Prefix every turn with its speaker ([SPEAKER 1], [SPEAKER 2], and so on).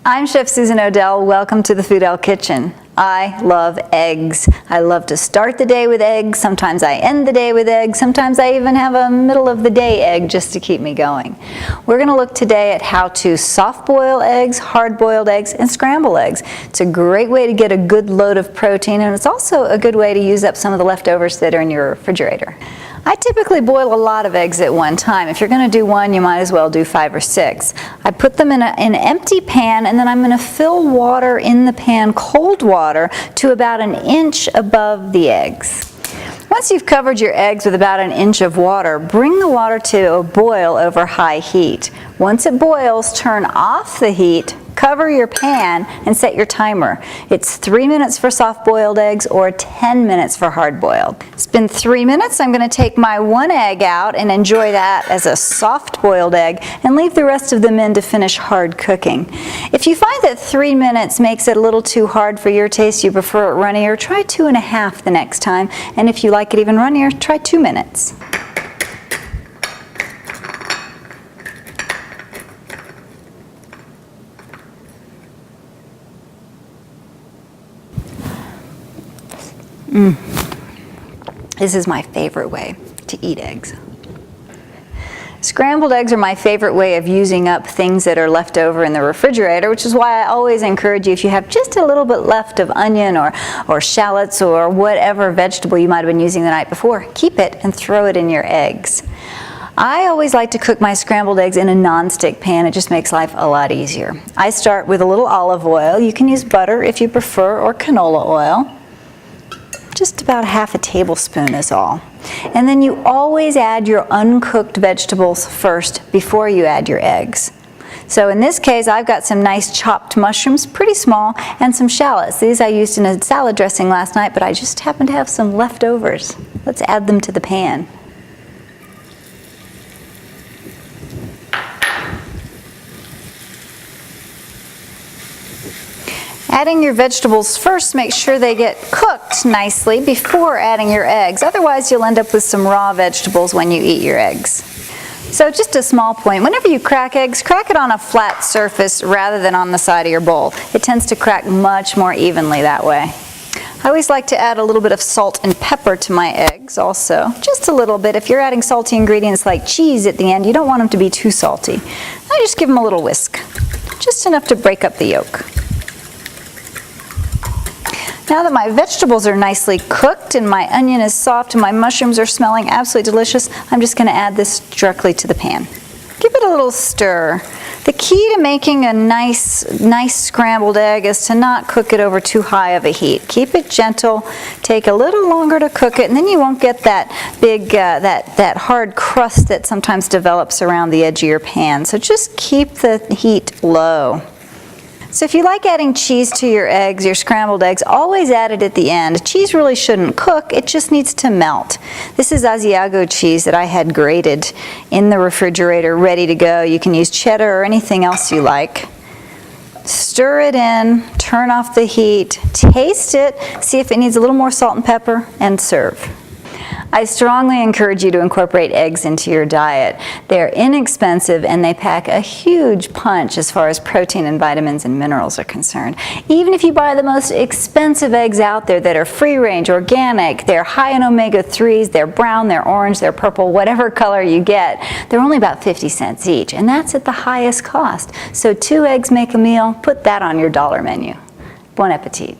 [SPEAKER 1] I'm Chef Susan Odell. Welcome to the Foodell Kitchen. I love eggs. I love to start the day with eggs. Sometimes I end the day with eggs. Sometimes I even have a middle of the day egg just to keep me going. We're going to look today at how to soft boil eggs, hard boiled eggs, and scramble eggs. It's a great way to get a good load of protein, and it's also a good way to use up some of the leftovers that are in your refrigerator. I typically boil a lot of eggs at one time. If you're going to do one, you might as well do 5 or 6. I put them in an empty pan, and then I'm going to fill water in the pan, cold water, to about 1 inch above the eggs. Once you've covered your eggs with about 1 inch of water, bring the water to a boil over high heat. Once it boils, turn off the heat, cover your pan, and set your timer. It's 3 minutes for soft-boiled eggs or 10 minutes for hard-boiled. It's been 3 minutes. I'm going to take my 1 egg out and enjoy that as a soft-boiled egg and leave the rest of them in to finish hard cooking. If you find that 3 minutes makes it a little too hard for your taste, you prefer it runnier, try 2.5 the next time. And if you like it even runnier, try 2 minutes. This is my favorite way to eat eggs. Scrambled eggs are my favorite way of using up things that are left over in the refrigerator, which is why I always encourage you, if you have just a little bit left of onion or shallots or whatever vegetable you might have been using the night before, keep it and throw it in your eggs. I always like to cook my scrambled eggs in a non-stick pan. It just makes life a lot easier. I start with a little olive oil. You can use butter if you prefer, or canola oil. Just about 1/2 tablespoon is all. And then you always add your uncooked vegetables first before you add your eggs. So in this case, I've got some nice chopped mushrooms, pretty small, and some shallots. These I used in a salad dressing last night, but I just happen to have some leftovers. Let's add them to the pan. Adding your vegetables first, make sure they get cooked nicely before adding your eggs. Otherwise, you'll end up with some raw vegetables when you eat your eggs. So just a small point, whenever you crack eggs, crack it on a flat surface rather than on the side of your bowl. It tends to crack much more evenly that way. I always like to add a little bit of salt and pepper to my eggs also, just a little bit. If you're adding salty ingredients like cheese at the end, you don't want them to be too salty. I just give them a little whisk, just enough to break up the yolk. Now that my vegetables are nicely cooked and my onion is soft and my mushrooms are smelling absolutely delicious, I'm just going to add this directly to the pan. Give it a little stir. The key to making a nice scrambled egg is to not cook it over too high of a heat. Keep it gentle, take a little longer to cook it, and then you won't get that big, that hard crust that sometimes develops around the edge of your pan. So just keep the heat low. So if you like adding cheese to your eggs, your scrambled eggs, always add it at the end. Cheese really shouldn't cook, it just needs to melt. This is Asiago cheese that I had grated in the refrigerator, ready to go. You can use cheddar or anything else you like. Stir it in, turn off the heat, taste it, see if it needs a little more salt and pepper, and serve. I strongly encourage you to incorporate eggs into your diet. They're inexpensive and they pack a huge punch as far as protein and vitamins and minerals are concerned. Even if you buy the most expensive eggs out there that are free-range, organic, they're high in omega-3s, they're brown, they're orange, they're purple, whatever color you get, they're only about 50 cents each, and that's at the highest cost. So 2 eggs make a meal, put that on your dollar menu. Bon appetit.